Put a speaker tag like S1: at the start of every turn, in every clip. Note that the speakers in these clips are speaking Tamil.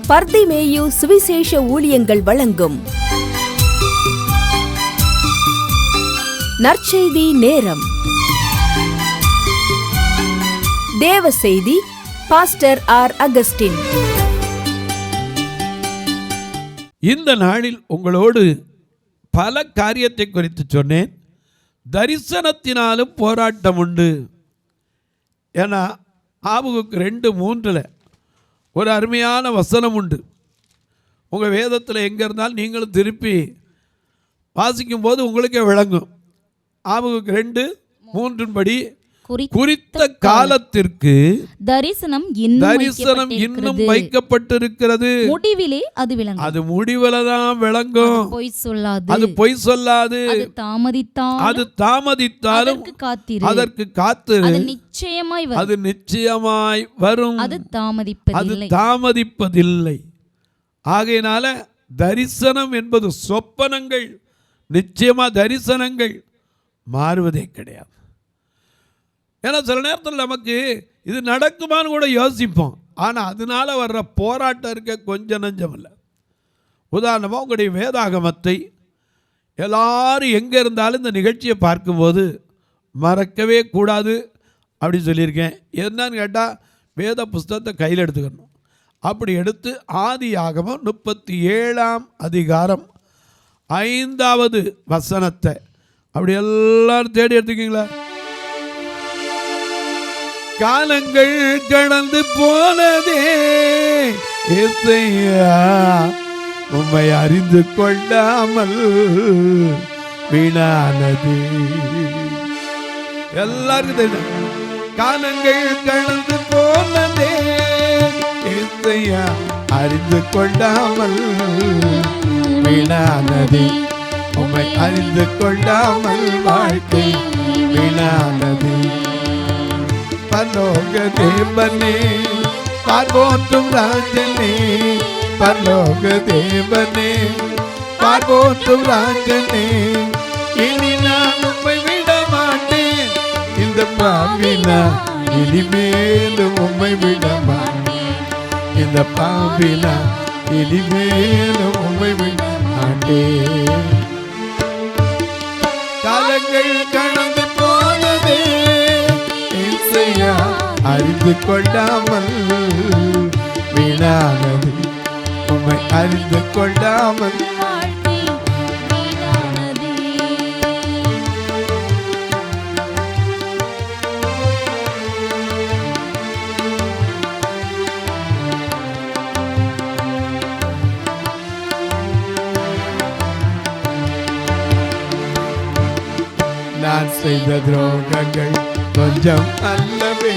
S1: பர்திமேயு சுவிசேஷ ஊழியங்கள் வழங்கும் நற்செய்தி நேரம். தேவ செய்தி பாஸ்டர் ஆர். அகஸ்டின்.
S2: இந்த நாளில் உங்களோடு பல காரியத்தை குறித்து சொன்னேன். தரிசனத்தினாலும் போராட்டம் உண்டு. ஏன்னா ஆபகுக்கு 2:3 ஒரு அருமையான வசனம் உண்டு. உங்கள் வேதத்தில் எங்கே இருந்தாலும் நீங்களும் திருப்பி வாசிக்கும் போது உங்களுக்கே விளங்கும். ஆபகுக்கு 2:3 படி குறித்த காலத்திற்கு தரிசனம் இன்னும் வைக்கப்பட்டிருக்கிறது.
S3: முடிவிலே அது விளங்கும்.
S2: அது முடிவில தான் விளங்கும். அது பொய் சொல்லாது. அது தாமதித்தாலும் அதற்கு காத்திரு. அது நிச்சயமாய் வரும். அது தாமதிப்பதில்லை. ஆகையினால தரிசனம் என்பது சொப்பனங்கள். நிச்சயமா தரிசனங்கள் மாறுவதே கிடையாது. ஏன்னா சில நேரத்தில் நமக்கு இது நடக்குமான்னு கூட யோசிப்போம். ஆனால் அதனால வர்ற போராட்டம் இருக்க கொஞ்சம் நஞ்சம் இல்லை. உதாரணமாக உங்களுடைய வேதாகமத்தை எல்லாரும் எங்கே இருந்தாலும் இந்த நிகழ்ச்சியை பார்க்கும்போது மறக்கவே கூடாது அப்படின்னு சொல்லியிருக்கேன். என்னன்னு கேட்டால் வேத புஸ்தகத்தை கையில் எடுத்துக்கணும். அப்படி எடுத்து ஆதியாகமம் 37ஆம் அதிகாரம் 5வது வசனத்தை அப்படி எல்லாரும் தேடி எடுத்துக்கிங்களா? காலங்கள் கடந்து போனதே ஏசையா, உம்மை அறிந்து கொள்ளாமல் வீணானது. எல்லாருக்கும் தெரியும். காலங்கள் கடந்து போனதே ஏசையா, அறிந்து கொள்ளாமல் வீணானது. உம்மை அறிந்து கொள்ளாமல் வாழ்க்கை வீணானது. பரலோக தேவனே, பார்வோற்றும் ராஜனே, பரலோக தேவனே, பார்வோற்றும் ராஜனே, இனி நான் உம்மை விட மாட்டேன். இந்த பாவினா இனிமேலும் உம்மை விட மாட்டேன். இந்த பாவினா இனிமேலும் உம்மை விட மாட்டேன். காலங்கள் கடந்து போனதே அறிந்து கொள்ளாமல் வீணானது. உம்மை அறிந்து கொள்ளாமல் நான் செய்த துரோகங்கள் கொஞ்சம் அல்லவே,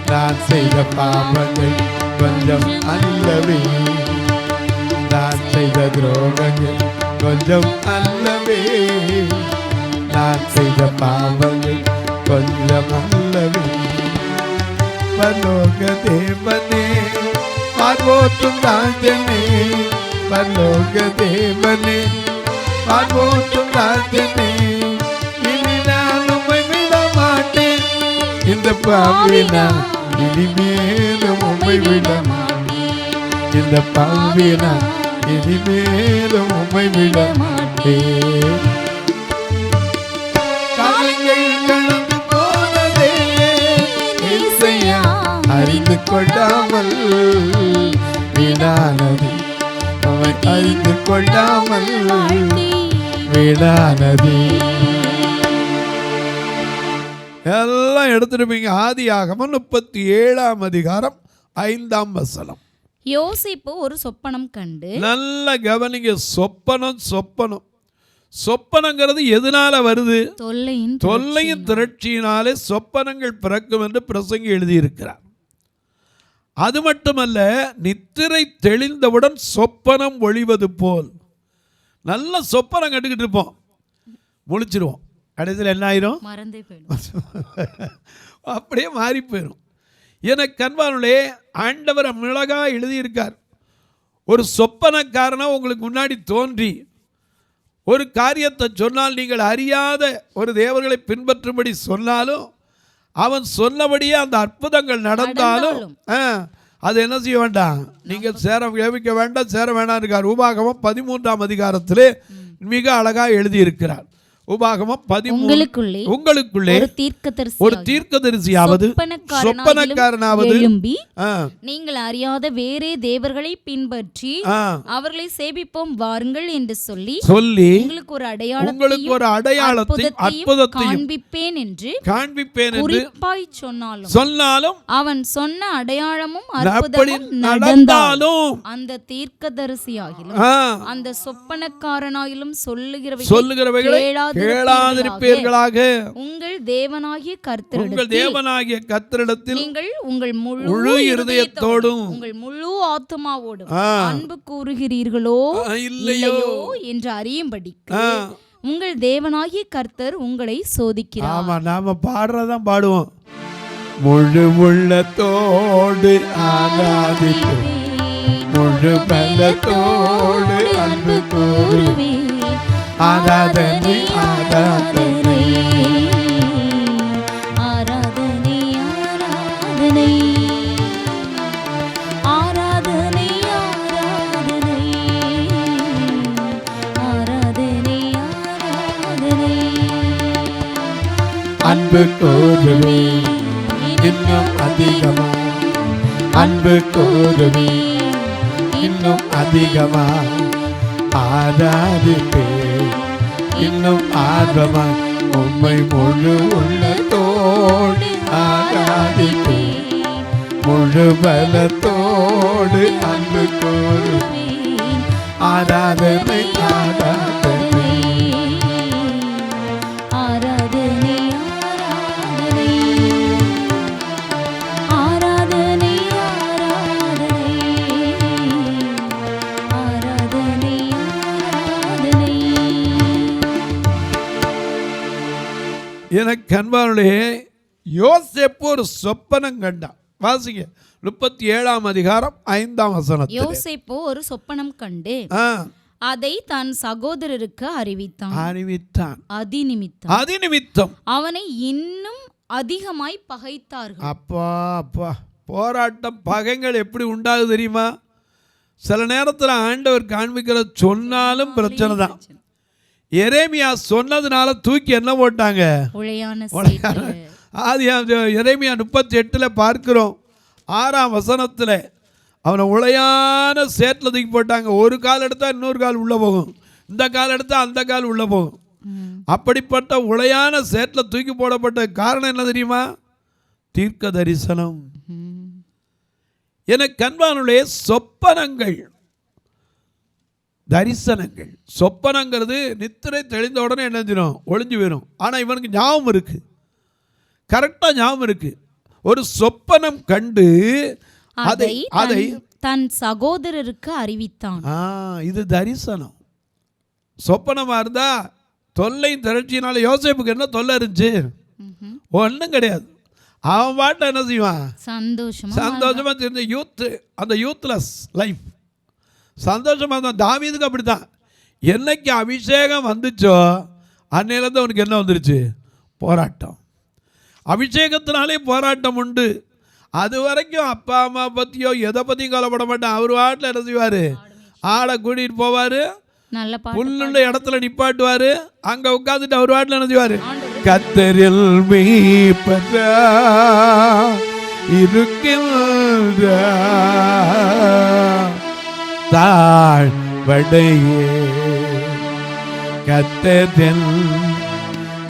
S2: நான் செய்த பாவங்கள் கொஞ்சம் அல்லவே, நான் செய்த துரோகங்கள் கொஞ்சம் அல்லவே, நான் செய்த பாவங்கள் கொஞ்சம் அல்லவே. பரலோக தேவனே, பார்வோற்றும் ராஜனே, பரலோக தேவனே, பார்வோற்றும் ராஜனே, இந்த பாவினா இனிமேலும் உம்மை விட மாட்டேன். இந்த பாவினா இனிமேலும் உம்மை விட மாட்டேன். காலங்கள் கடந்து போனதே ஏசையா, அறிந்து கொள்ளாமல் வீணானது. உம்மை அறிந்து கொள்ளாமல் வீணானது. எல்லாம் எடுத்துருப்பீங்க. ஆதியாகமம் 37ஆம் அதிகாரம் 5ஆம் வசனம்.
S3: யோசிப்பு ஒரு சொப்பனம் கண்டு.
S2: நல்ல கவனிங்க. சொப்பனங்கிறது எதனால வருது? தொல்லையின் திரட்சியினாலே சொப்பனங்கள் பிறக்கும் என்று பிரசங்கி எழுதியிருக்கிறார். அது மட்டுமல்ல, நித்திரை தெளிந்தவுடன் சொப்பனம் ஒளிவது போல். நல்ல சொப்பனம் கண்டுக்கிட்டு இருப்போம், முழிச்சிருவோம். கடைசியில் என்ன ஆயிரும்?
S3: மறந்தே போயிடும்.
S2: அப்படியே மாறி போயிடும். எனக்கு கண்பானுடைய ஆண்டவர் மிளகா எழுதியிருக்கார். ஒரு சொப்பனக்காரனா உங்களுக்கு முன்னாடி தோன்றி ஒரு காரியத்தை சொன்னால், நீங்கள் அறியாத ஒரு தேவர்களை பின்பற்றும்படி சொன்னாலும், அவன் சொன்னபடியே அந்த அற்புதங்கள் நடந்தாலும் அது என்ன செய்ய வேண்டாம், நீங்கள் சேர விளைவிக்க வேண்டாம், சேர வேண்டாம் இருக்கார். உபாகமம் 13ஆம் அதிகாரத்திலே மிக அழகாக எழுதியிருக்கிறார். உபாகமம் 13 உங்களுக்குள்ளே ஒரு தீர்க்கதரிசியாவது சொப்பனக்காரனாவது
S3: எழும்பி நீங்கள் அறியாத வேறே தேவர்களை பின்பற்றி அவர்களை சேவிப்போம் வாருங்கள் என்று சொல்லி உங்களுக்கு ஒரு அடையாளத்தையும் அற்புதத்தையும் காண்பிப்பேன் என்று சொன்னாலும் அவன் சொன்ன அடையாளமும் அற்புதமும் நடந்தாலும் அந்த தீர்க்கதரிசியாகிலும் அந்த சொப்பனக்காரனாகிலும் சொல்லுகிறவைகளை கேளாதிருப்பீர்களாக. உங்கள் தேவனாகிய கர்த்தரிடத்தில் நீங்கள் உங்கள் முழு இருதயத்தோடும் உங்கள் முழு ஆத்துமாவோடும் அன்பு கூறுகிறீர்களோ இல்லையோ என்று அறியும்படிக்கு உங்கள் தேவனாகிய கர்த்தர் உங்களை சோதிக்கிறார்.
S2: ஆமா, நாம பாடுறதான் பாடுவோம். முழு உள்ளத்தோடு ஆராதிப்பேன், முழு பலத்தோடு அன்பு கூறுவேன். ஆராதனை ஆராதனை
S3: ஆராதனை ஆராதனை ஆராதனை ஆராதனை ஆராதனை ஆராதனை.
S2: அன்பு கூறுவே இன்னும் அதிகமா, அன்பு கூறுவே இன்னும் அதிகமா, ஆராதிப்பே இன்னும் ஆர்வமாய் உம்மை முழு உள்ளத்தோடு ஆராதிப்பே, முழு பலத்தோடு அன்பு கூறுவேன். ஆராதனை ஆராதனை
S3: ஆராதனை ஆராதனை ஆராதனை ஆராதனை ஆராதனை.
S2: எனக்கு அன்பானுடைய யோசேப்பு ஒரு சொப்பனம் கண்டான். வாசிங்க 37ஆம் அதிகாரம் 5ஆம் வசனம்.
S3: யோசேப்பு ஒரு சொப்பனம் கண்டு அதை தன் சகோதரருக்கு அறிவித்தான். அதிநிமித்தம் அவனை இன்னும் அதிகமாய் பகைத்தார்கள்.
S2: அப்பா அப்பா, போராட்டம் பகைகள் எப்படி உண்டாகுது தெரியுமா? சில நேரத்தில் ஆண்டவர் காண்பிக்கிற சொன்னாலும் பிரச்சனை தான். எரேமியா சொன்னதுனால தூக்கி என்ன போட்டாங்க? ஆதி எரேமியா 38 பார்க்கிறோம். 6ஆம் வசனத்தில் அவனை உளையான சேற்றில் தூக்கி போட்டாங்க. ஒரு கால் எடுத்தா இன்னொரு கால் உள்ள போகும், இந்த கால் எடுத்தா அந்த கால் உள்ள போகும். அப்படிப்பட்ட உளையான சேற்றில் தூக்கி போடப்பட்ட காரணம் என்ன தெரியுமா? தீர்க்க தரிசனம். என கண்பானுடைய சொப்பனங்கள், தரிசனங்கள். சொப்பனங்கிறது நித்திரை தெளிந்த உடனே என்ன செய்யணும்? ஒளிஞ்சு போயிடும். ஆனால் இவனுக்கு ஞாபகம் இருக்கு, கரெக்டாக ஞாபகம் இருக்கு. ஒரு சொப்பனம் கண்டு அதை
S3: தன் சகோதரருக்கு அறிவித்தான்.
S2: இது தரிசனம். சொப்பனமா இருந்தா தொல்லையும் திரட்சியினால யோசேப்புக்கு என்ன தொல்லை இருந்துச்சு? ஒன்றும் கிடையாது. அவன் பாட்டை என்ன செய்வான்? சந்தோஷமா தெரிஞ்ச யூத், அந்த யூத்லெஸ் லைஃப் சந்தோஷமா இருந்தான். தாவீதுக்கு அப்படித்தான். என்னைக்கு அபிஷேகம் வந்துச்சோ அன்னையிலேருந்து அவனுக்கு என்ன வந்துருச்சு? போராட்டம். அபிஷேகத்தினாலே போராட்டம் உண்டு. அது வரைக்கும் அப்பா அம்மா பற்றியோ எதை பற்றியும் கவலைப்பட மாட்டான். அவர் வாட்டில் என்ன செய்வார்? ஆளை கூட்டிகிட்டு போவார், புல்லுள்ள இடத்துல நிப்பாட்டுவார், அங்கே உட்காந்துட்டு அவர் வாட்டில் என்ன செய்வார்? கத்தரில் மேய்ப்பதா இருக்கின்ற தாழ்வடையே கத்தரில்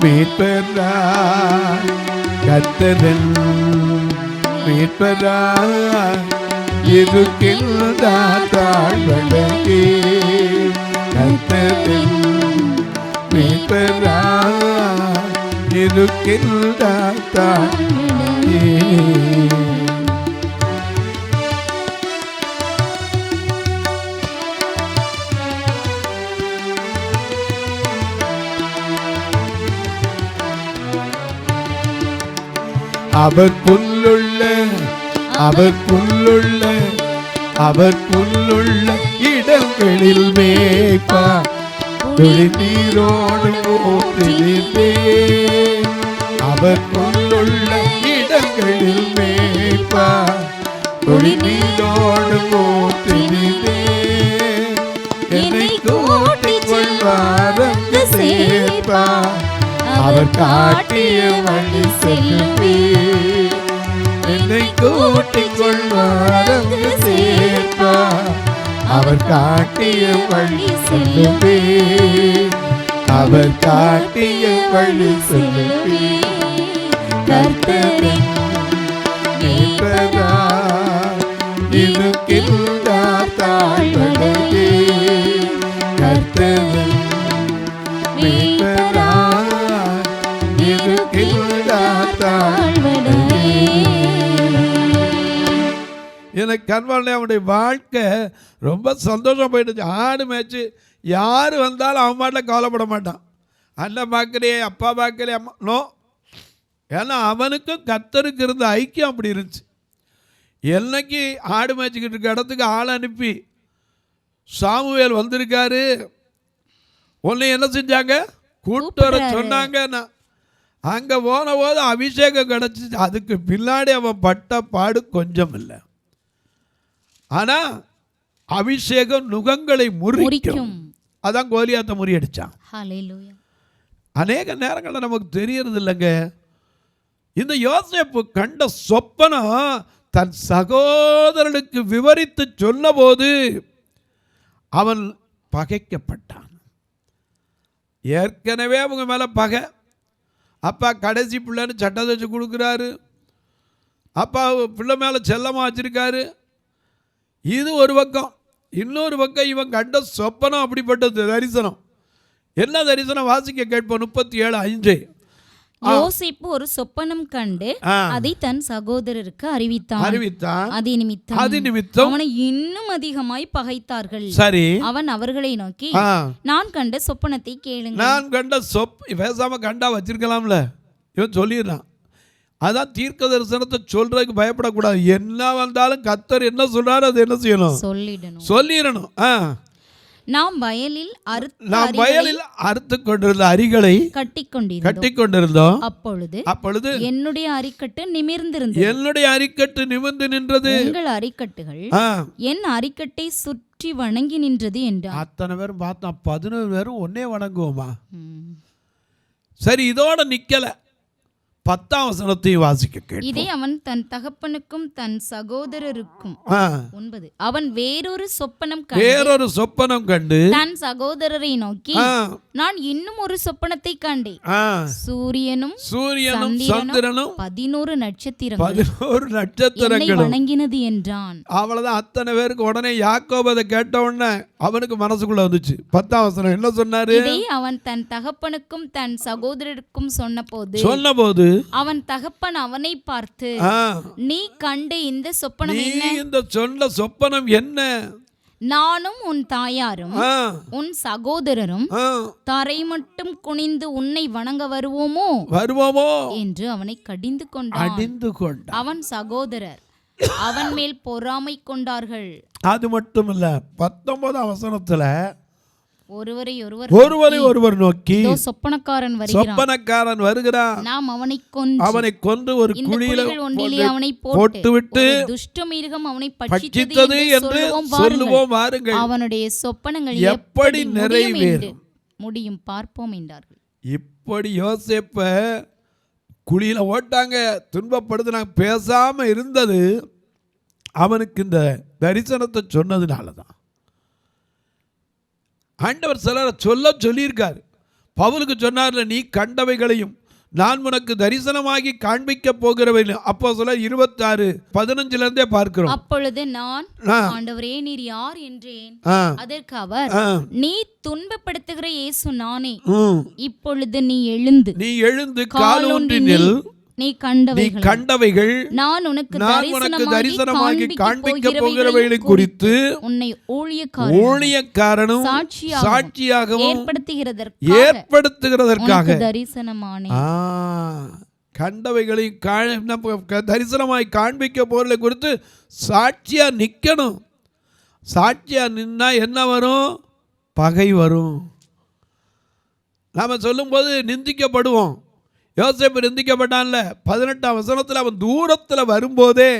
S2: மீட்பதா, கத்தரில் மீட்பதா இருக்கின்ற தாழ்வடையே கத்தரில் மீட்பதா இருக்கின்ற தாழ்வடையே. அவர் புல்லுள்ள இடங்களில் மேய்ப்பார், நீரோடு ஓட்டிலே. அவர் புல்லுள்ள இடங்களில் மேய்ப்பார், குளிநீரோடும் ஊற்றினிலே என்னை கூட்டிக் கொள்வார் அங்கு சேர்ப்பார். அவர் காட்டிய வழி செல்லுவே. என்னை கூட்டிக் கொள்வார் அங்கு சேர்ப்பார். அவர் காட்டிய வழி செல்லுவே. அவர் காட்டிய வழி செல்லுவே. கர்த்தரின் மீட்பராய் இருக்கின்றார் தாழ்வடையே. கர்த்தரின் மீட்பராய் இருக்கின்றார் தாழ்வடையே. எனக்கு கண்வாளே அவனுடைய வாழ்க்கை ரொம்ப சந்தோஷம் போயிடுச்சு. ஆடு மேய்ச்சி யார் வந்தாலும் அவன் மாட்டில் கவலைப்பட மாட்டான். அண்ணன் பார்க்கலையே, அப்பா பார்க்கலையே, அம்மா நோ. ஏன்னா அவனுக்கும் கர்த்தருக்கு இருந்த ஐக்கியம் அப்படி இருந்துச்சு. என்னைக்கு ஆடு மேய்ச்சிக்கிட்டு இருக்க இடத்துக்கு ஆள் அனுப்பி சாமுவேல் வந்திருக்காரு, உன்னை என்ன செஞ்சாங்க, கூட்டு வர சொன்னாங்க. நான் அங்கே போன போது அபிஷேகம் கிடச்சிச்சு. அதுக்கு பின்னாடி அவன் பட்ட பாடு கொஞ்சம் இல்லை. ஆனால் அபிஷேகம் நுகங்களை முறிக்கும். அதான் கோலியாத்தை முறியடிச்சான். அநேக நேரங்களில் நமக்கு தெரியறது இல்லைங்க. இந்த யோசேப்பு கண்ட சொப்பனம் தன் சகோதரனுக்கு விவரித்து சொன்னபோது அவன் பகைக்கப்பட்டான். ஏற்கனவே அவங்க மேலே பகை. அப்பா கடைசி பிள்ளைன்னு சட்டை வச்சு கொடுக்குறாரு. அப்பா பிள்ளை மேலே செல்லமாக வச்சிருக்காரு. இது ஒரு பக்கம். இன்னொரு பக்கம் இவன் கண்ட சொப்பனம் அப்படிப்பட்டது. தரிசனம் என்ன தரிசனம் வாசிக்க கேட்போம். 37:5.
S3: யோசேப்பு ஒரு சொப்பனம் கண்டு அதை தன் சகோதரருக்கு அறிவித்தான். அது நிமித்தம் அவனை இன்னும் அதிகமாய் பகைத்தார்கள். சரி, அவன் அவர்களை நோக்கி, நான் கண்ட சொப்பனத்தை கேளுங்க.
S2: நான் கண்ட பேசாம கண்டா வச்சிருக்கலாம்ல. இவன் சொல்லிடுறான். அதான் தீர்க்க தரிசனத்தை சொல்றதுக்கு பயப்படக்கூடாது. என்ன வந்தாலும் கர்த்தர் என்ன சொல்றாரு அது என்ன செய்யணும், சொல்லிடணும்.
S3: நாம் வயலில்
S2: அறுத்து கொண்டிருந்த அரிகளை கட்டிக் கொண்டிருந்தோம். அப்பொழுது
S3: என்னுடைய அரிக்கட்டு
S2: நிமிர்ந்து நின்றது.
S3: உங்கள் அரிக்கட்டுகள் என் அரிக்கட்டை சுற்றி வணங்கி நின்றது என்றார்.
S2: அத்தனை பேரும் பார்த்தோம். 11 பேரும் ஒன்னே வணங்குவோமா? சரி, இதோட நிக்கல. 10ஆம் வசனத்தை வாசிக்க கேட்போம்.
S3: இதே அவன் தன் தகப்பனுக்கும் தன் சகோதரருக்கும் 9. அவன் வேறொரு சொப்பனம் கண்டு தன் சகோதரரை நோக்கி, நான் இன்னும் ஒரு சொப்பனத்தை கண்டேன். சூரியனும் சந்திரனும் 11 நட்சத்திரங்களும் வணங்கினது என்றான்.
S2: அவ்வளவுதான். அத்தனை பேருக்கு உடனே யாக்கோபு அதை கேட்ட உடனே அவனுக்கு மனசுக்குள்ள வந்துச்சு. 10ஆம் வசனம் என்ன சொன்னாரு?
S3: இதே அவன் தன் தகப்பனுக்கும் தன் சகோதரருக்கும் சொன்னபோது அவன் தகப்பன் அவனை பார்த்து, நீ கண்ட இந்த சொப்பனம் என்ன?
S2: இந்த சொன்ன சொப்பனம் என்ன?
S3: நானும் உன் தாயாரும் உன் சகோதரரும் தரை மட்டும் குனிந்து உன்னை வணங்க வருவோமோ என்று அவனை கடிந்து கொண்டான். அவன் சகோதரர் அவன் மேல் பொறாமை கொண்டார்கள்.
S2: அது மட்டும் இல்ல, 19ஆம் வசனத்துல
S3: ஒருவரை நோக்கி,
S2: சொப்பனக்காரன் வருகிறான்,
S3: நாம்
S2: அவனை கொன்று ஒரு குழியில
S3: அவனை
S2: போட்டுவிட்டு
S3: துஷ்டமிருகம் அவனை
S2: பட்சித்தது என்று சொல்லுவோம். வாருங்கள்,
S3: அவனுடைய சொப்பனங்கள்
S2: எப்படி நிறைவேறும்
S3: முடியும் பார்ப்போம் என்றார்கள்.
S2: இப்படி யோசேப்ப குழியில ஓட்டாங்க, துன்பப்படுத்தினாங்க. பேசாம இருந்தது அவனுக்கு இந்த தரிசனத்தை சொன்னதுனாலதான். ஆண்டவர் சிலரை சொல்லியிருக்காரு. பவுலுக்கு சொன்னார்ல, நீ கண்டவைகளையும் நான் உனக்கு தரிசனமாகி காண்பிக்க போகிறவையும். அப்போஸ்தலர் 26:15 பார்க்கிறோம்.
S3: அப்பொழுது நான், ஆண்டவரே நீர் யார் என்றேன். அதற்கு அவர், நீ துன்பப்படுத்துகிற இயேசு நானே. இப்பொழுது நீ எழுந்து காலூன்றி நில். நீ கண்டவைகள் நான் உனக்கு தரிசனமாகி காண்பிக்க போகிறவைகளை குறித்து உன்னை ஊழியக்காரனும் சாட்சியாகவும் ஏற்படுத்துகிறதற்காக தரிசனமானே.
S2: கண்டவைகளை தரிசனமாய் காண்பிக்க போகிறதை குறித்து சாட்சியா நிக்கணும். சாட்சியா நின்னா என்ன வரும்? பகை வரும். நாம சொல்லும்போது நிந்திக்கப்படுவோம். யோசேப்பு நிந்திக்கப்பட்டான்ல. 18ஆம் வசனத்தில் அவன் தூரத்தில் வரும்போதே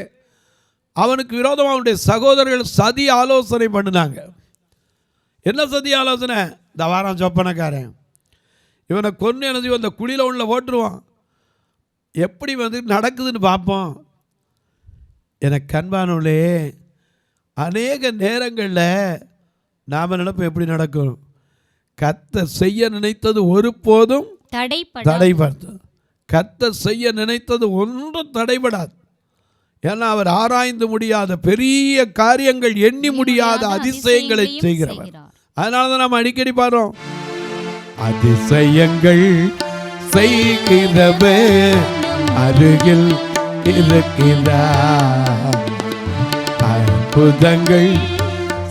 S2: அவனுக்கு விரோதமாக அவனுடைய சகோதரர்கள் சதி ஆலோசனை பண்ணினாங்க. என்ன சதி ஆலோசனை? இந்த வாரம் சொப்பனக்காரன் இவனை கொன்று எனது அந்த குழியில் உள்ள ஓட்டுருவான், எப்படி வந்து நடக்குதுன்னு பார்ப்போம். எனக்கு அன்பானவர்களே, அநேக நேரங்களில் நாம் நினைப்போம் எப்படி நடக்கும். கர்த்தர் செய்ய நினைத்தது ஒருபோதும் தடைபடாது. கர்த்தர் செய்ய நினைத்தது ஒன்றும் தடைபடாது. ஏன்னா அவர் ஆராய்ந்து முடியாத பெரிய காரியங்கள், எண்ணி முடியாத அதிசயங்களை செய்கிறவர். அதனால தான் நாம் அடிக்கடி பாடுறோம், அதிசயங்கள் செய்கிறவர் அருகில் இருக்கிறார், அற்புதங்கள்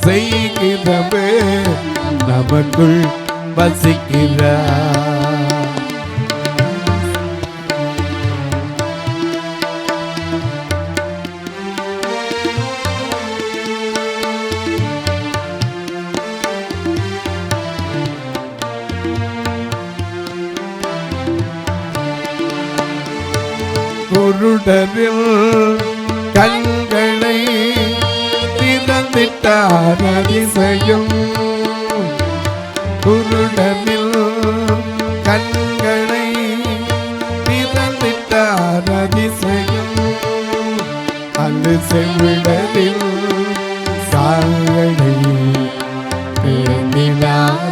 S2: செய்கிறவர் நமக்குள் வசிக்கிறார். குருடரில் கண்களை திறந்திட்டார் அதிசயம், குருடரில் கண்களை திறந்திட்டார் அதிசயம், அங்கு செவிடரில் சால்களை தேடினார்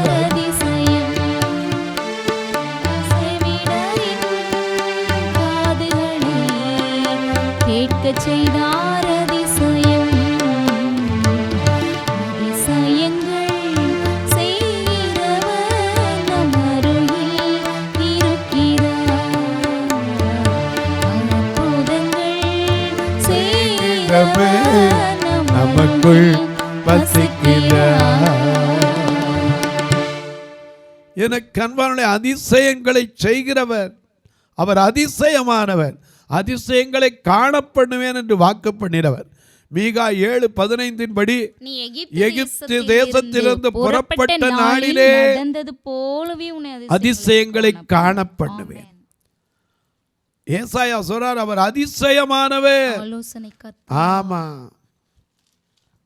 S3: செய்தார் அதிசயம், அதிசயங்கள் செய்கிறவர் நம் அருகில் இருக்கிறார், அற்புதங்கள் செய்கிறவர் நமக்குள் வசிக்கிறார்.
S2: எனக்கு அன்பானவர்களே, அதிசயங்களை செய்கிறவர் அவர் அதிசயமானவர், அதிசயங்களை காணப்படுவேன் என்று வாக்கு பண்ணினவர். மீகா 7:15 படி எகிப்து தேசத்திலிருந்து புறப்பட்ட நாளிலே அதிசயங்களை காணப்படுவேன். ஏசாயா சொல்றார், அவர் அதிசயமானவர். ஆமா,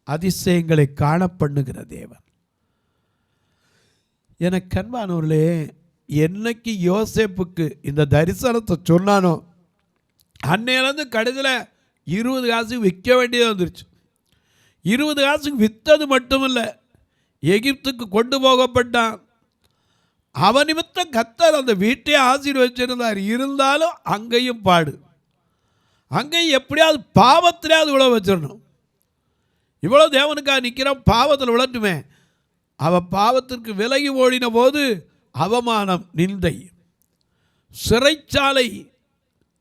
S2: அதிசயங்களை காணப்படுகிற தேவன். எனக்கு அன்பானவர்களே, என்னைக்கு யோசேப்புக்கு இந்த தரிசனத்தை சொன்னானோ அன்னையிலேருந்து கடைசியில் 20 காசுக்கு விற்க வேண்டியது வந்துருச்சு. 20 காசுக்கு விற்றது மட்டுமில்லை, எகிப்துக்கு கொண்டு போகப்பட்டான். அவன் நிமித்தம் கர்த்தர் அந்த வீட்டையே ஆசீர்வதிச்சிருந்தார். இருந்தாலும் அங்கேயும் பாடு, அங்கேயும் எப்படியாவது பாவத்திலேயாவது உழ வச்சிடணும். இவ்வளோ தேவனுக்காக நிற்கிறான், பாவத்தில் விழட்டுமே. அவன் பாவத்திற்கு விலகி ஓடின போது அவமானம், நிந்தை, சிறைச்சாலை,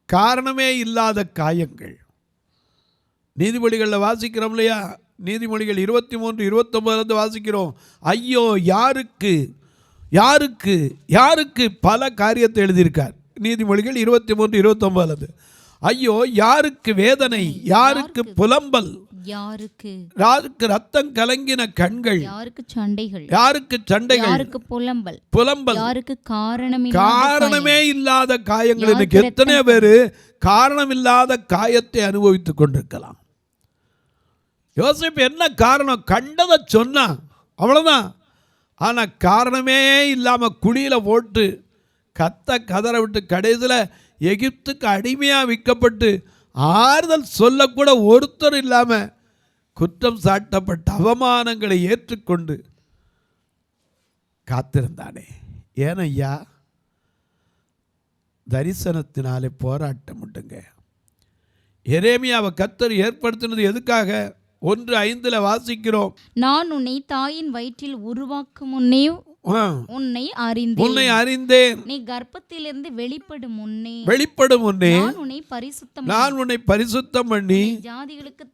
S2: காரணமே இல்லாத காயங்கள். நீதிமொழிகளில் வாசிக்கிறோம் இல்லையா? நீதிமொழிகள் 23:29 வாசிக்கிறோம், ஐயோ யாருக்கு யாருக்கு யாருக்கு பல காரியத்தை எழுதியிருக்கார். நீதிமொழிகள் 23:29, ஐயோ யாருக்கு வேதனை, யாருக்கு புலம்பல், யாருக்கு ரத்தம் கலங்கின கண்கள், யாருக்கு சண்டைகள், யாருக்கு புலம்பல், யாருக்கு காரணமே இல்லாத காயங்கள். எனக்கு எத்தனை பேரு காரணம் இல்லாத காயத்தை அனுபவித்துக் கொண்டிருக்கலாம். யோசேப்பு என்ன காரணம்? கண்டதை சொன்னான், அவ்வளவுதான். ஆனா காரணமே இல்லாம குழியில போட்டு கதற விட்டு கடைசியில் எகிப்துக்கு அடிமையா விற்கப்பட்டு ஆறுதல் சொல்லக்கூட ஒருத்தர் இல்லாம குற்றம் சாட்டப்பட்ட அவமானங்களை ஏற்றுக்கொண்டு காத்திருந்தானே. ஏனையா? தரிசனத்தினாலே போராட்டம் உண்டுங்க. எரேமியாவை கர்த்தர் ஏற்படுத்தினது எதுக்காக? 1:5 வாசிக்கிறோம், நான் உன்னை தாயின் வயிற்றில் உருவாக்கும் முன்னே உன்னை அறிந்தேன், நீ கர்ப்பத்திலிருந்து வெளிப்படும் முன்னே நான் உன்னை பரிசுத்தம் பண்ணி ஜாதிகளுக்கு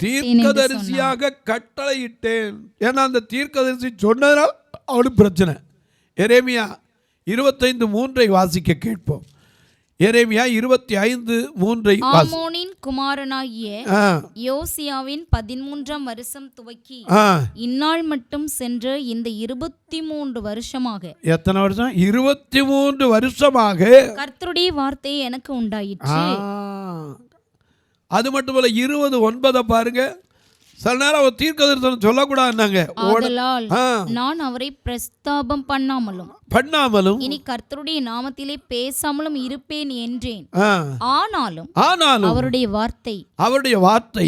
S2: தீர்க்கதரிசியாக கட்டளையிட்டேன். ஏன்னா அந்த தீர்க்கதரிசி சொன்னதால் அவனுக்கு பிரச்சனை. எரேமியா 25:3 வாசிக்க கேட்போம். எரேமியா 25:3
S3: ஆமோனின் குமாரனாகிய யோசியாவின் 13ஆம் வருஷம் துவக்கி இந்நாள் மட்டும் சென்ற இந்த 23 வருஷமாக.
S2: எத்தனை வருஷம்? 23 வருஷமாக
S3: கர்த்தருடைய வார்த்தை எனக்கு உண்டாயிற்று.
S2: அது மட்டும் போல 20:9 பாருங்க. சில நேரம் அவர் தீர்க்கதரிசனம் சொல்லக்கூடாதுன்னாங்க.
S3: ஆதலால் நான் அவரை பிரஸ்தாபம் பண்ணாமலும் இனி கர்த்தருடைய நாமத்திலே பேசாமலும் இருப்பேன் என்றேன். ஆனாலும் அவருடைய வார்த்தை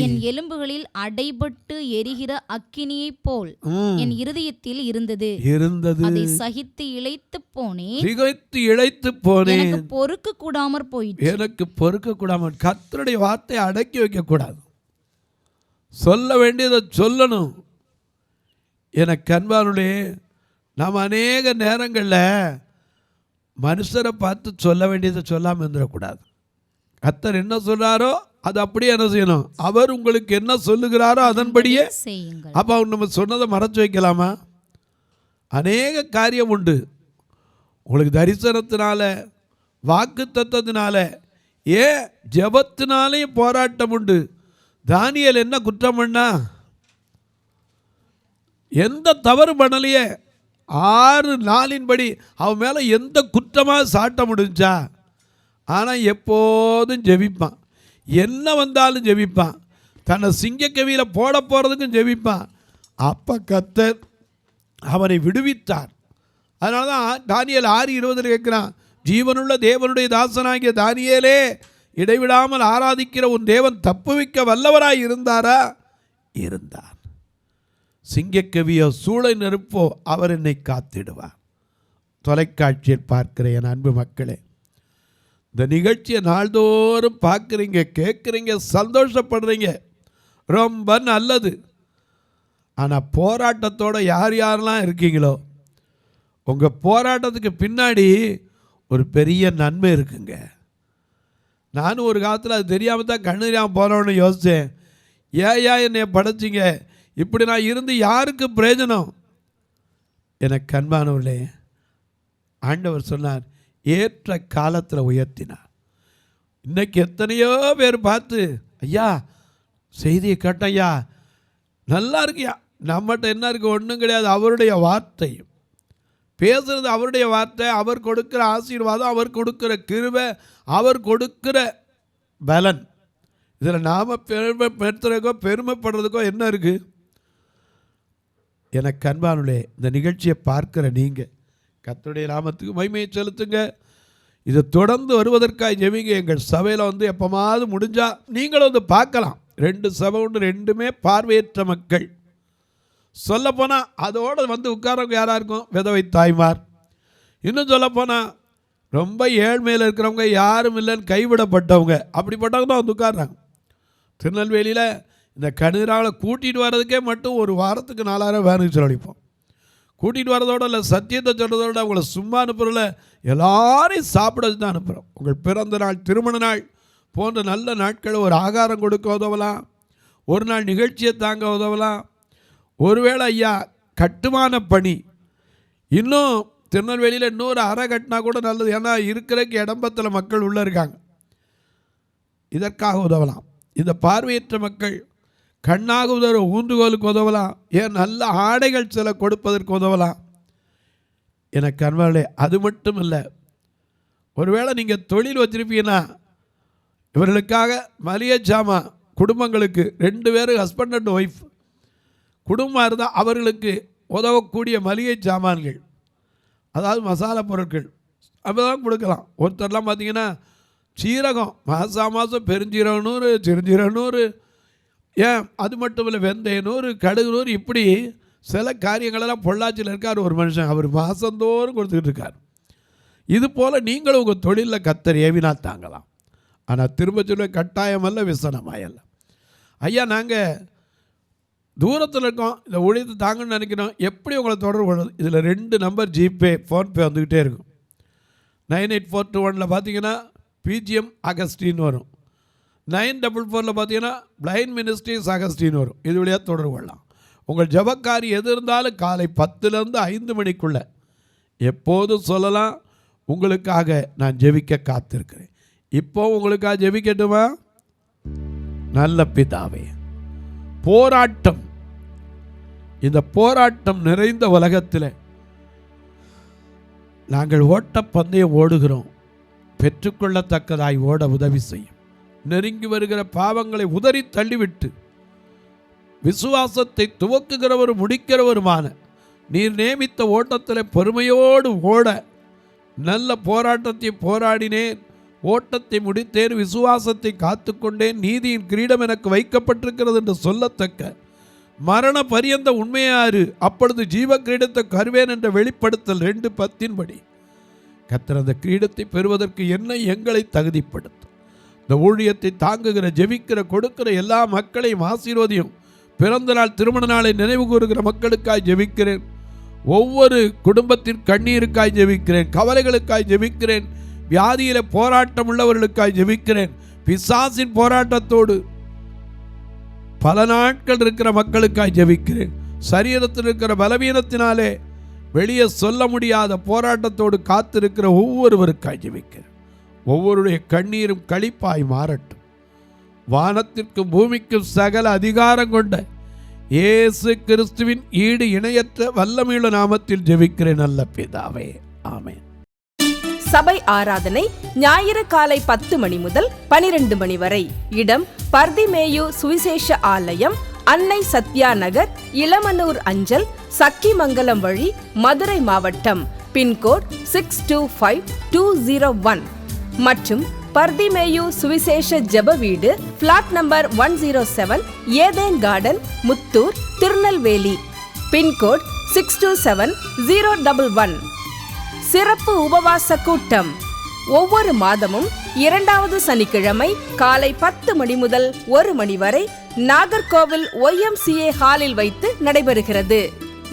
S3: என் எலும்புகளில் அடைபட்டு எரிகிற அக்கினியைப் போல் என் இருதயத்தில் இருந்தது. அதை சகித்து இளைத்து போனேன். எனக்கு பொறுக்க கூடாமற் போயிற்று.
S2: கர்த்தருடைய வார்த்தை அடக்கி வைக்க கூடாது. சொல்ல வேண்டியதை சொல்லணும். எனக்கு அன்பானுடைய நாம் அநேக நேரங்களில் மனுஷரை பார்த்து சொல்ல வேண்டியதை சொல்லாமல் இருந்துடக்கூடாது. கர்த்தர் என்ன சொல்கிறாரோ அது அப்படியே என்ன செய்யணும். அவர் உங்களுக்கு என்ன சொல்லுகிறாரோ அதன்படியே செய்யுங்கள். அப்போ அவர் நம்ம சொன்னதை மறைச்சு வைக்கலாமா? அநேக காரியம் உண்டு. உங்களுக்கு தரிசனத்தினால, வாக்கு தத்தத்தினால, ஜெபத்தினாலேயும் போராட்டம் உண்டு. தானியேல் என்ன குற்றம் பண்ணா? எந்த தவறு பண்ணலையே. 6 நாளின்படி அவன் மேலே எந்த குற்றமாக சாட்ட முடிஞ்சா? ஆனால் எப்போதும் ஜெபிப்பான். என்ன வந்தாலும் ஜெபிப்பான். தன்னை சிங்கக்கவியில் போட போகிறதுக்கும் ஜெபிப்பான். அப்போ கர்த்தர் அவனை விடுவித்தார். அதனால தான் தானியேல் 6:20 கேட்குறான், ஜீவனுள்ள தேவனுடைய தாசனாகிய தானியேலே, இடைவிடாமல் ஆராதிக்கிற உன் தேவன் தப்புவிக்க வல்லவராய் இருந்தாரா? இருந்தார். சிங்கக்கவியோ சூளை நெருப்போ அவர் என்னை காத்திடுவார். தொலைக்காட்சியில் பார்க்கிற என் அன்பு மக்களே, இந்த நிகழ்ச்சியை நாள்தோறும் பார்க்குறீங்க, கேட்குறீங்க, சந்தோஷப்படுறீங்க, ரொம்ப நல்லது. ஆனால் போராட்டத்தோடு யாரெல்லாம் இருக்கீங்களோ, உங்கள் போராட்டத்துக்கு பின்னாடி ஒரு பெரிய நன்மை இருக்குங்க. நானும் ஒரு காலத்தில் அது தெரியாமல் தான் கண்ணீராமல் போகிறோன்னு யோசித்தேன். ஏன் என்னை படைச்சிங்க? இப்படி நான் இருந்து யாருக்கு பிரயோஜனம்? எனக்கு அன்பானவர்களே, ஆண்டவர் சொன்னார், ஏற்ற காலத்தில் உயர்த்தினார். இன்னைக்கு எத்தனையோ பேர் பார்த்து, ஐயா செய்தியை கேட்டேன், ஐயா நல்லா இருக்கியா. நம்மகிட்ட என்ன இருக்குது? ஒன்றும் கிடையாது. அவருடைய வார்த்தை பேசுகிறது, அவருடைய வார்த்தை, அவர் கொடுக்குற ஆசீர்வாதம், அவர் கொடுக்குற கிருபை, அவர் கொடுக்குற பலன். இதில் நாம் பெருமைப்படுறதுக்கோ என்ன இருக்குது? எனக்கு அன்பானுள்ளே, இந்த நிகழ்ச்சியை பார்க்குற நீங்கள் கர்த்தருடைய நாமத்துக்கு மகிமையை செலுத்துங்க. இதை தொடர்ந்து வருவதற்காக ஜெபிங்க. எங்கள் சபையில் வந்து எப்போமாவது முடிஞ்சால் நீங்களும் வந்து பார்க்கலாம். 2 சபை உண்டு, 2மே பார்வையற்ற மக்கள். சொல்லப்போனால் அதோடு வந்து உட்காரவங்க யாராக இருக்கும்? விதவை தாய்மார். இன்னும் சொல்லப்போனால் ரொம்ப ஏழ்மையில் இருக்கிறவங்க, யாரும் இல்லைன்னு கைவிடப்பட்டவங்க, அப்படிப்பட்டவங்க தான் வந்து உட்கார்றாங்க. திருநெல்வேலியில் இந்த கண்ணீராவில் கூட்டிகிட்டு வர்றதுக்கே மட்டும் ஒரு வாரத்துக்கு 4000 வேனுக்கு செலவழிப்போம். கூட்டிகிட்டு வரதோடு இல்லை, சத்தியத்தை சொல்கிறதோடு அவங்கள சும்மா அனுப்புகிறல, எல்லாரையும் சாப்பிட வச்சு தான் அனுப்புகிறோம். உங்கள் பிறந்த நாள், திருமண நாள் போன்ற நல்ல நாட்களை ஒரு ஆகாரம் கொடுக்க உதவலாம். ஒரு நாள் நிகழ்ச்சியை தாங்க உதவலாம். ஒருவேளை ஐயா கட்டுமான பணி, இன்னும் திருநெல்வேலியில் இன்னொரு அறை கட்டினா கூட நல்லது. ஏன்னா இருக்கிறக்கு இடம்பத்தில் மக்கள் உள்ளே இருக்காங்க. இதற்காக உதவலாம். இந்த பார்வையற்ற மக்கள் கண்ணாக உதவுற ஊன்றுகோலுக்கு உதவலாம். ஏன் நல்ல ஆடைகள் சில கொடுப்பதற்கு உதவலாம். எனக்கு அன்பாளே, அது மட்டும் இல்லை, ஒருவேளை நீங்கள் தொழில் வச்சுருப்பீங்கன்னா இவர்களுக்காக மளிகை ஜாமான், குடும்பங்களுக்கு 2 பேர் ஹஸ்பண்ட் அண்ட் ஒய்ஃப் குடும்பம் இருந்தால் அவர்களுக்கு உதவக்கூடிய மளிகை சாமான்கள், அதாவது மசாலா பொருட்கள் அப்போதான் கொடுக்கலாம். ஒருத்தர்லாம் பார்த்திங்கன்னா சீரகம் மாதம் பெருஞ்சீரகம் 100, சிறுஞ்சீரகம் 100, ஏன் அது மட்டும் இல்லை வெந்தயம் 100, கடுகு 100, இப்படி சில காரியங்களெல்லாம் பொள்ளாச்சியில் இருக்கார் ஒரு மனுஷன். அவர் மாதந்தோறும் கொடுத்துக்கிட்டு இருக்கார். இது போல் நீங்களும் உங்கள் தொழிலில் கர்த்தர் ஏவினா தாங்கலாம். ஆனால் திரும்ப சொல்ல கட்டாயமல்ல, விசனமாயல்ல. ஐயா நாங்கள் தூரத்தில் இருக்கோம், இந்த ஊழியத்தை தாங்கன்னு நினைக்கிறோம், எப்படி உங்களை தொடர்பு கொள்வது? இதில் 2 நம்பர் ஜிபே, ஃபோன்பே வந்துக்கிட்டே இருக்கும். 98421 பார்த்தீங்கன்னா பிஜிஎம் அகஸ்டின் வரும். 944 பார்த்தீங்கன்னா பிளைண்ட் மினிஸ்ட்ரிஸ் அகஸ்டின் வரும். இது வழியாக தொடர்பு கொள்ளலாம். உங்கள் ஜபக்காரி எது இருந்தாலும் காலை 10லேருந்து 5 மணிக்குள்ளே எப்போதும் சொல்லலாம். உங்களுக்காக நான் ஜெபிக்க காத்திருக்கிறேன். இப்போ உங்களுக்காக ஜெபிக்கட்டுமா? நல்ல பிதாவே, போராட்டம், இந்த போராட்டம் நிறைந்த உலகத்தில் நாங்கள் ஓட்டப்பந்தயம் ஓடுகிறோம். பெற்றுக்கொள்ளத்தக்கதாய் ஓட உதவி செய்யும். நெருங்கி வருகிற பாவங்களை உதறி தள்ளிவிட்டு விசுவாசத்தை துவக்குகிறவர் முடிக்கிறவருமான நீர் நியமித்த ஓட்டத்தில் பொறுமையோடு ஓட நல்ல போராட்டத்தை போராடினேன், ஓட்டத்தை முடித்தேன், விசுவாசத்தை காத்துக்கொண்டேன், நீதியின் கிரீடம் எனக்கு வைக்கப்பட்டிருக்கிறது என்று சொல்லத்தக்க மரண பரியந்த உண்மையாறு அப்பொழுது ஜீவ கிரீடத்தை கருவேன் என்ற வெளிப்படுத்தல் 2:10 கர்த்தர் அந்த கிரீடத்தை பெறுவதற்கு என்ன எங்களை தகுதிப்படுத்தும். இந்த ஊழியத்தை தாங்குகிற, ஜெபிக்கிற, கொடுக்கிற எல்லா மக்களையும் ஆசீர்வதியும். பிறந்த நாள், திருமண நாளை நினைவு கூறுகிற மக்களுக்காய் ஜெபிக்கிறேன். ஒவ்வொரு குடும்பத்தின் கண்ணீருக்காய் ஜெபிக்கிறேன், கவலைகளுக்காய் ஜெபிக்கிறேன், வியாதியில போராட்டம் உள்ளவர்களுக்காய் ஜெபிக்கிறேன், பிசாசின் போராட்டத்தோடு பல நாட்கள் இருக்கிற மக்களுக்காய் ஜெபிக்கிறேன், சரீரத்தில் இருக்கிற பலவீனத்தினாலே வெளியே சொல்ல முடியாத போராட்டத்தோடு காத்திருக்கிற ஒவ்வொருவருக்காய் ஜெபிக்கிறேன். ஒவ்வொருடைய கண்ணீரும் களிப்பாய் மாறட்டும். வானத்திற்கும் பூமிக்கும் சகல அதிகாரம் கொண்ட இயேசு கிறிஸ்துவின் ஈடு இணையற்ற வல்லமையுள்ள நாமத்தில் ஜெபிக்கிறேன் நல்ல பிதாவே, ஆமென்.
S1: சபை ஆராதனை ஞாயிறு காலை 10 மணி முதல் 12 மணி வரை. இடம் பர்திமேயு சுவிசேஷ ஆலயம், அன்னை சத்யா நகர், இளமனூர் அஞ்சல், சக்கிமங்கலம் வழி, மதுரை மாவட்டம். பின்கோட் 625201 மற்றும் பர்திமேயு சுவிசேஷ ஜெப வீடு, flat number 107, Eden garden, Muthur, Tirunelveli. Pin code 627011. சிறப்பு உபவாச கூட்டம் ஒவ்வொரு மாதமும் 2வது சனிக்கிழமை காலை 10 மணி முதல் 1 மணி வரை நாகர்கோவில் YMCA ஹாலில் வைத்து நடைபெறுகிறது.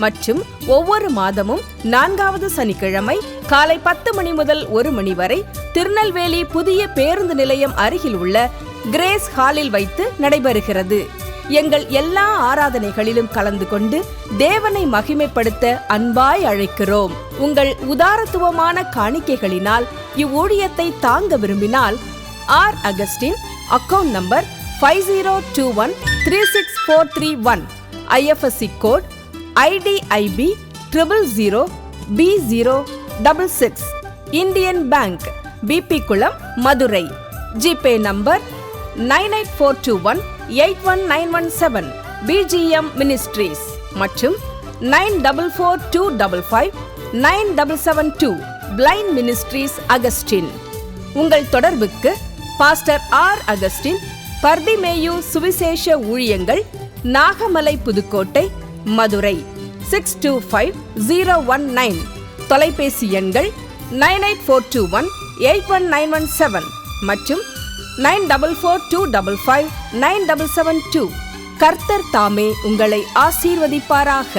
S1: மற்றும் ஒவ்வொரு மாதமும் 4வது சனிக்கிழமை காலை 10 மணி முதல் 1 மணி வரை திருநெல்வேலி புதிய பேருந்து நிலையம் அருகில் உள்ள கிரேஸ் ஹாலில் வைத்து நடைபெறுகிறது. எங்கள் எல்லா ஆராதனைகளிலும் கலந்து கொண்டு தேவனை மகிமைப்படுத்த அன்பாய் அழைக்கிறோம். உங்கள் உதாரத்துவமான காணிக்கைகளினால் இவ்வூழியத்தை தாங்க விரும்பினால் R Augustine, account number 5021364331, IFSC code IDIB 000B066, Indian bank, BP Kulam, Madurai. GPay number 9842181917, BGM ministries மற்றும் 9442559772, பிளைண்ட் மினிஸ்ட்ரீஸ் அகஸ்டின். உங்கள் தொடர்புக்கு பாஸ்டர் ஆர் அகஸ்டின், பர்திமேயு சுவிசேஷ ஊழியங்கள், நாகமலை, புதுக்கோட்டை, மதுரை 625019. தொலைபேசி எண்கள் 9842181917 மற்றும் 9442559772. கர்த்தர் தாமே உங்களை ஆசீர்வதிப்பாராக.